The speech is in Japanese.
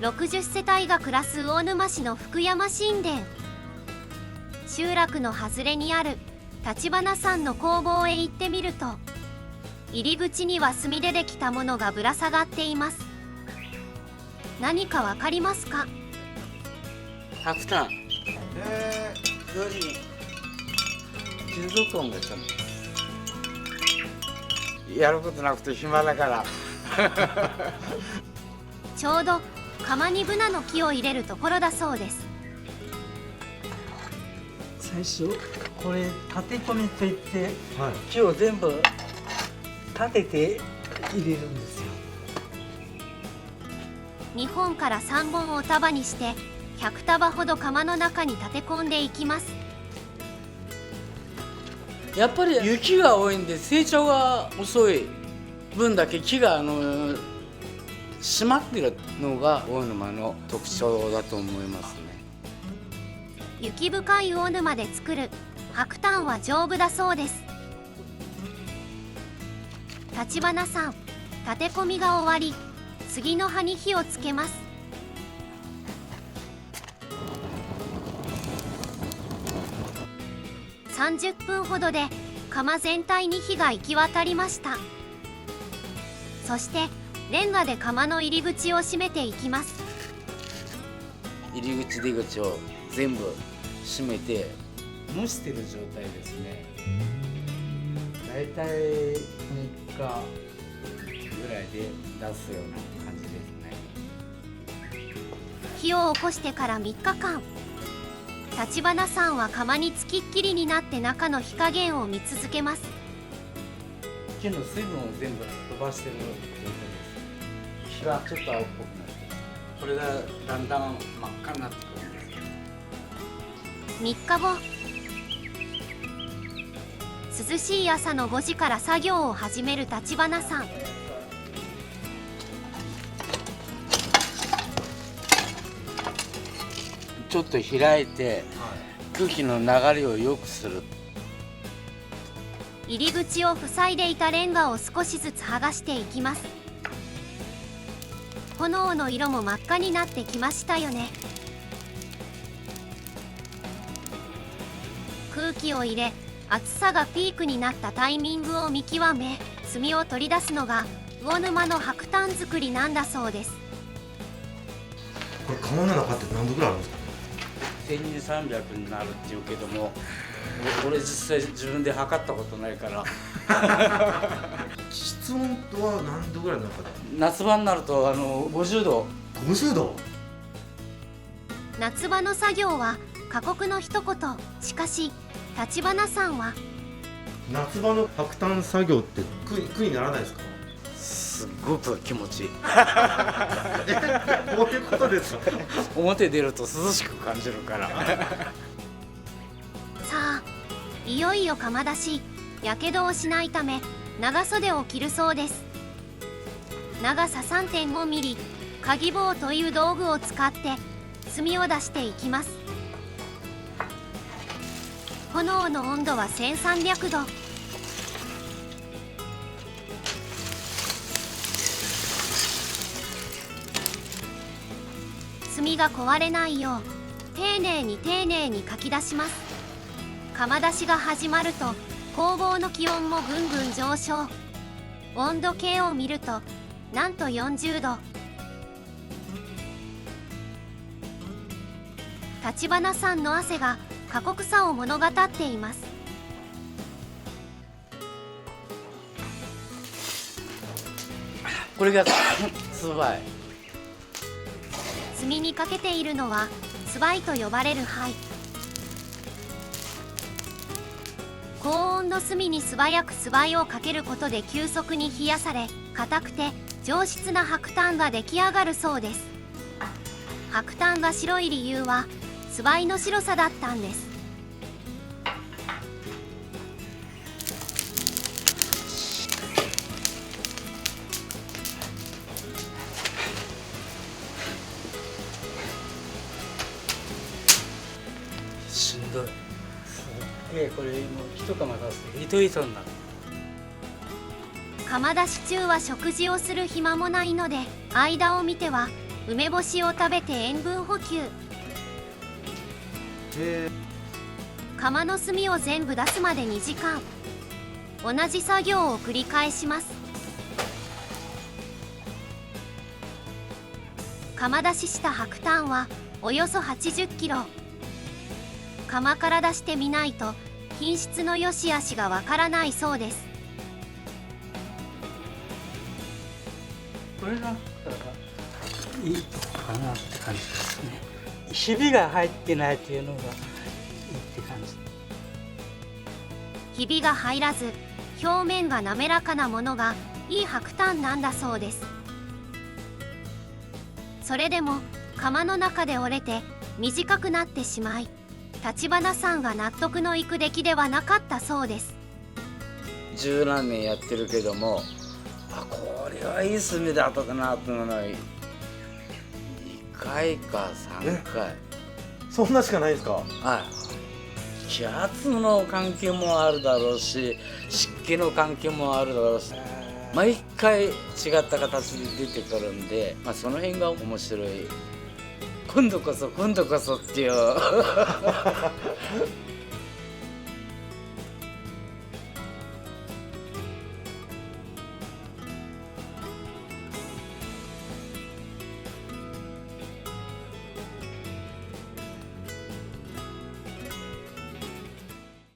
60世帯が暮らす魚沼市の福山新田。集落の外れにある橘さんの工房へ行ってみると、入り口には炭でできたものがぶら下がっています。何かわかりますか？白炭。同時に金属音がちゃんとやることなくて暇だからちょうど釜にブナの木を入れるところだそうです。最初これ立て込みといって、はい、木を全部立てて入れるんですよ。2本から3本を束にして100束ほど釜の中に立て込んでいきます。やっぱり雪が多いんで成長が遅い分だけ木が締まってるのが魚沼の特徴だと思いますね。雪深い魚沼で作る白炭は丈夫だそうです。橘さん、立て込みが終わり、次の葉に火をつけます。30分ほどで釜全体に火が行き渡りました。そしてレンガで釜の入り口を閉めていきます。入り口出口を全部閉めて蒸してる状態ですね。だいたい3日ぐらいで出すような感じですね。火を起こしてから3日間、橘さんは釜につきっきりになって中の火加減を見続けます。木の水分を全部飛ばしてる状態です。火はちょっと青っぽくなって、これがだんだん真っ赤になってくるんですよ。3日後、涼しい朝の5時から作業を始める橘さん。ちょっと開いて空気の流れを良くする。入り口を塞いでいたレンガを少しずつ剥がしていきます。炎の色も真っ赤になってきましたよね。空気を入れ、暑さがピークになったタイミングを見極め、炭を取り出すのが魚沼の白炭作りなんだそうです。これ釜の中って何度ぐらいあるんですか？1200-1300になるっていうけども、俺実際自分で測ったことないから室温は何度ぐらいなのかな？夏場になると50度。50度？夏場の作業は過酷の一言。しかし橘さんは、夏場の白炭作業って苦にならないですか？すっごく気持ちいいどういうことですか？表出ると涼しく感じるからさあ、いよいよ釜出し。やけどをしないため長袖を着るそうです。長さ 3.5 ミリ、かぎ棒という道具を使って炭を出していきます。炎の温度は1300度。炭が壊れないよう丁寧にかき出します。釜出しが始まると工房の気温もぐんぐん上昇。温度計を見るとなんと40度。橘さんの汗が過酷さを物語っています。これがツバイ。炭にかけているのはツバイと呼ばれる灰。高温の炭に素早くツバイをかけることで急速に冷やされ、硬くて上質な白炭が出来上がるそうです。白炭が白い理由はツバイの白さだったんです。しんどい。すっげえ、これもう一釜出すと糸糸になる。釜出し中は食事をする暇もないので、間を見ては梅干しを食べて塩分補給。釜の炭を全部出すまで2時間、同じ作業を繰り返します。釜出しした白炭はおよそ80キロ。釜から出してみないと品質の良し悪しがわからないそうです。これがいいとこかなって感じですね。ひびが入ってないというのがいいって感じ。ひびが入らず表面が滑らかなものがいい白炭なんだそうです。それでも釜の中で折れて短くなってしまい、立花さんが納得のいく出来ではなかったそうです。十何年やってるけども、これはいい炭だったなというのは2回か3回。そんなしかないですか？はい。気圧の関係もあるだろうし、湿気の関係もあるだろうし、毎回違った形で出てくるんで、その辺が面白い。今度こそっていう